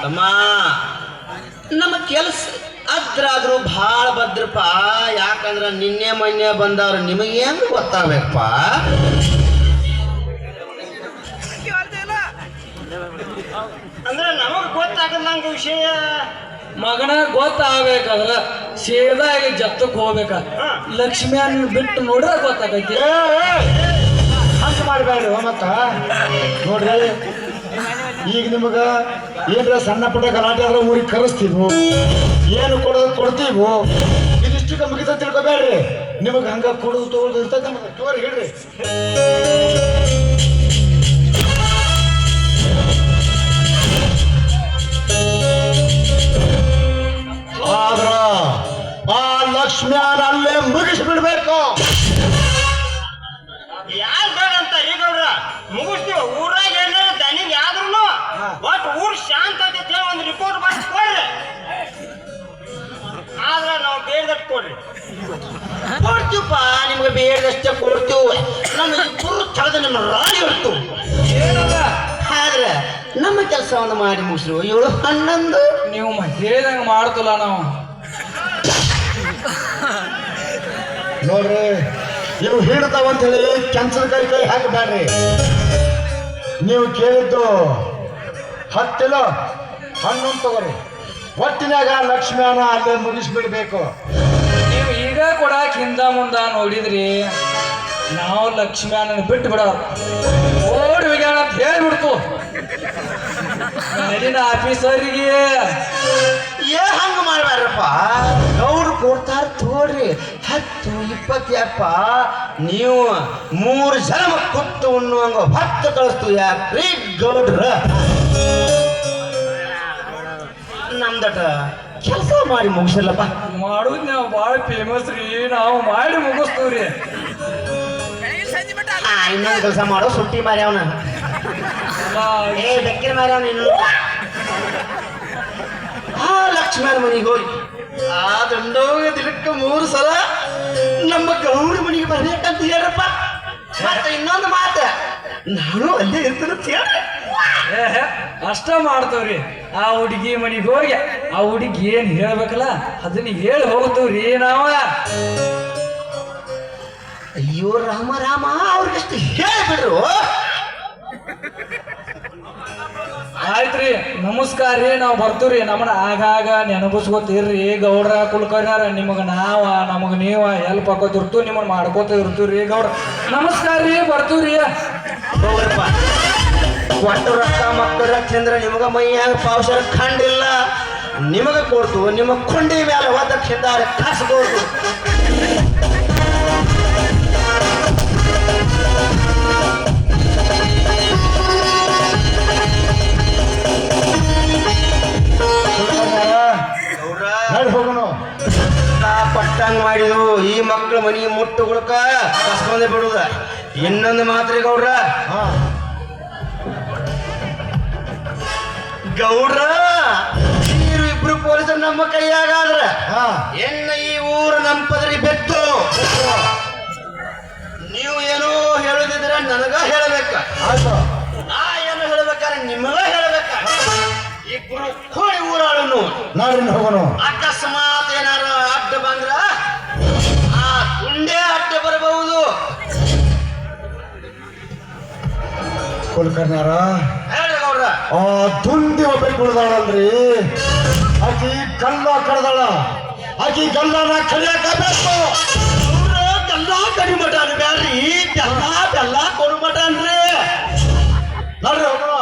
ತಮ್ಮ ನಮ್ಮ ಕೆಲಸ ಅದ್ರಾದ್ರೂ ಭಾಳ ಭದ್ರಪ್ಪ. ಯಾಕಂದ್ರ ನಿನ್ನೆ ಮೊನ್ನೆ ಬಂದವ್ರು ನಿಮಗೆ ಹೆಂಗ್ ಗೊತ್ತಾಗಬೇಕಪ್ಪ? ಅಂದ್ರೆ ನಮಗ್ ಗೊತ್ತಾಗದಂಗ ವಿಷಯ ಮಗನ ಗೊತ್ತಾಗಬೇಕಾದ್ರ ಸೇದಾಗಿ ಜತ್ತಕ್ಕೆ ಹೋಗ್ಬೇಕ. ಲಕ್ಷ್ಮಿಯನ್ನ ಬಿಟ್ಟು ನೋಡ್ರೆ ಗೊತ್ತಾಗೈತಿ. ಹಂಗೆ ಮಾಡಬೇಡ್ರಿ ಮತ್ತ ನೋಡ್ರಿ. ಈಗ ನಿಮಗ ಏನ್ರ ಸಣ್ಣ ಪುಟ್ಟ ಗಲಾಟೆ ಆದ್ರೆ ಊರಿಗೆ ಕರೆಸ್ತೀವಿ, ಏನು ಕೊಡೋದು ಕೊಡ್ತೀವಿ. ಇದಿಷ್ಟಕ್ಕೆ ಮುಗಿತ ತಿಳ್ಕೊಬೇಡ್ರಿ. ನಿಮಗೆ ಹಂಗ ಕೊಡೋದು ತಗೊಳ್ಳೋದು ಇರ್ತೈತೆ ನಮಗೆ ತೋರಿ ಹೇಳ್ರಿ. ಆದ್ರ ಆ ಲಕ್ಷ್ಮಿಯನ್ನ ಅಲ್ಲೇ ಮುಗಿಸ್ಬಿಡ್ಬೇಕು. ಯಾರು ಬೇಡಂತ ಈಗ ಮುಗಿಸ್ತೀವಿ. ಊರಾಗ ಏನಾರ ದನಿಗೆ ಆದ್ರೂ ಒಟ್ಟು ಊರ್ ಶಾಂತ ಆಗೈತೆ ಒಂದು ರಿಪೋರ್ಟ್ ಮಾಡಿ ಕೊಡ್ರಿ. ಆದ್ರೆ ನಾವು ಬೇಡದಷ್ಟು ಕೊಡ್ರಿ. ಕೊಡ್ತೀವಪ್ಪ, ನಿಮ್ಗೆ ಬೇಡದಷ್ಟೇ ಕೊಡ್ತೀವಿ. ನಮ್ಮ ಇಬ್ಬರು ತಳದ ನಿಮ್ಮ ರಾಣಿ ಹೊರತು ಆದ್ರೆ ನಮ್ಮ ಕೆಲಸವನ್ನು ಮಾಡಿ ಮುಗಿಸ್ರು 7-11. ನೀವು ಹೇಳಿದಂಗೆ ಮಾಡ್ತಲ್ಲ ನಾವು. ನೋಡ್ರಿ, ಇವು ಹಿಡ್ತಾವಂತ ಹೇಳಿ ಕೆಂಚದ ಕೈ ಹಾಕಬೇಡ್ರಿ. ನೀವು ಕೇಳಿದ್ದು 10 ಕಿಲೋ ಹಣ್ಣು ತಗೋರಿ. ಒಟ್ಟಿನಾಗ ಲಕ್ಷ್ಮಿಯನ್ನ ಅಲ್ಲೇ ಮುಗಿಸ್ಬಿಡ್ಬೇಕು. ನೀವು ಈಗ ಕೊಡಾಕ ಹಿಂದ ಮುಂದ ನೋಡಿದ್ರಿ, ನಾವು ಲಕ್ಷ್ಮಿಯನ್ನ ಬಿಟ್ಟು ಬಿಡ ಓಡಿ ಹೋಗ್ಯಾಣ ಅಂತ ಹೇಳ್ಬಿಡ್ತು ನಡಿನ ಆಫೀಸರಿಗೆ. ಹಂಗ ಮಾಡ್ಬಾರ್ರಪ್ಪ. ಗೌಡ್ರು ಕೊಡ್ತಾರ ತೋಡ್ರಿ 10-20 ಯಾಕಪ್ಪ. ನೀವು 3 ಜನ ಕುತ್ತು ಉಣ್ಣುವಂಗ 10 ಕಳಿಸ್ತು ಯಾಕ್ರಿ ಗೌಡ್ರ? ನಮ್ದಟ ಕೆಲಸ ಮಾಡಿ ಮುಗಿಸಲ್ಲಪ್ಪ. ಮಾಡುದ್ ನಾವು ಭಾಳ ಫೇಮಸ್ ರೀ, ನಾವು ಮಾಡಿ ಮುಗಿಸ್ತೀವ್ರಿ. ಇನ್ನೊಂದು ಕೆಲಸ ಮಾಡೋ ಸುಟ್ಟಿ ಮಾರ್ಯಾವನ ಬೆಕ್ಕಿನ ಮಾರ್ಯಾವನ ಇನ್ನು. ಲಕ್ಷ್ಮಣ ಮನೆಗೆ ಹೋಗಿ ಆ ದಂಡೋಗ ದಿನಕ್ಕೆ 3 ಸಲ ನಮ್ಮ ಗೌರಿ ಮನೆಗೆ ಬರ್ಬೇಕಂತ ಹೇಳ್ರಪ್ಪ. ಮತ್ತೆ ಇನ್ನೊಂದು ಮಾತು, ನಾನು ಅಲ್ಲೇ ಇರ್ತೀನಿ ಅಂತ ಹೇಳಿ ಅಷ್ಟ ಮಾಡ್ತೇವ್ರಿ. ಆ ಹುಡುಗಿ ಮನೆಗೆ ಹೋಗಿ ಆ ಹುಡುಗಿ ಏನ್ ಹೇಳ್ಬೇಕಲ್ಲ ಅದನ್ನ ಹೇಳಿ ಹೋಗ್ತೇವ್ರಿ ನಾವ. ಅಯ್ಯೋ ರಾಮ ರಾಮ, ಅವ್ರಿಗಷ್ಟು ಹೇಳಿಬಿಡ್ರು. ಆಯ್ತ್ರಿ, ನಮಸ್ಕಾರ ರೀ, ನಾವು ಬರ್ತೀವ್ರಿ. ನಮ್ಮನ್ನ ಆಗಾಗ ನೆನಪಿಸ್ಕೊತೀರ್ರಿ ಗೌಡ್ರ ಕುಲಕರ್ಣ್ಯಾರ. ನಿಮಗ ನಮಗ ನೀವ ಹೆಲ್ಪ್ ಹಾಕೋತಿರ್ತು, ನಿಮ್ಮನ್ನ ಮಾಡ್ಕೋತ ಇರ್ತೀವ್ರಿ ಗೌಡ್ರ. ನಮಸ್ಕಾರ ರೀ, ಬರ್ತೀವ್ರಿ. ಹೋಗ್ರಪ್ಪ. ಒಟ್ಟು ರೊಕ್ಕ ಮಕ್ಕಳ ಚಂದ್ರ ನಿಮಗ ಮೈಯಾಗ ಪಾವಸರ ಕಂಡಿಲ್ಲ. ನಿಮಗ ಕೊಡ್ತು, ನಿಮ್ಮ ಕೊಂಡಿ ಮೇಲೆ ಒದ್ದಕ್ಕಿದ್ದಾರೆ ಕಾಸಬಹುದು. ಹೋಗೋಣ. ಪಟ್ಟಂಗ್ ಮಾಡಿದ್ರು ಈ ಮಕ್ಕಳ ಮನಿ ಮುಟ್ಟು ಗುಡಕ ಕಸ್ಕೊಂಡೆ ಬಿಡುದ. ಇನ್ನೊಂದು ಮಾತ್ರಿ ಗೌಡ್ರ, ಗೌಡ್ರ ನೀರು ಇಬ್ರು ಪೊಲೀಸರು ನಮ್ಮ ಕೈಯಾಗಾದ್ರ ಎನ್ನ ಈ ಊರು ನಮ್ಮ ಪದರಿ ಬೆತ್ತು. ನೀವು ಏನೋ ಹೇಳುದಿದ್ರೆ ನನಗ ಹೇಳಬೇಕ, ನಾ ಏನು ಹೇಳ್ಬೇಕಾದ್ರೆ ನಿಮಗ ಹೇಳಬೇಕ. ಇಬ್ರು ಕೋಳಿ ಊರಾಳನು ನಾಡಿನ ಹೋಗೋಣ. ಅಕಸ್ಮಾತ್ ಏನಾರ ಅಡ್ಡ ಬಂದ್ರ ಆ ಗುಂಡೆ ಅಡ್ಡ ಬರಬಹುದು. ಕುಲಕರ್ಣ್ಯಾರ, ಹೇಳಿ ಗೌಡ್ರ. ಆ ದುಂದಿ ಒಬ್ಬ ಉಳ್ದಾಳಲ್ರಿ, ಆಕಿ ಗಲ್ಲ ಕಡ್ದಾಳ. ಆಕಿ ಗಲ್ಲನ ಕಡಿಯಾಕಬೇಕು. ಗಲ್ಲ ಕಡಿಮಟ ಬ್ಯಾಡ್ರಿ, ಬೆಲ್ಲ ಕೊಡುಮಟ ಅನ್ರಿ. ನೋಡ್ರಿ ಹೋಗೋಣ.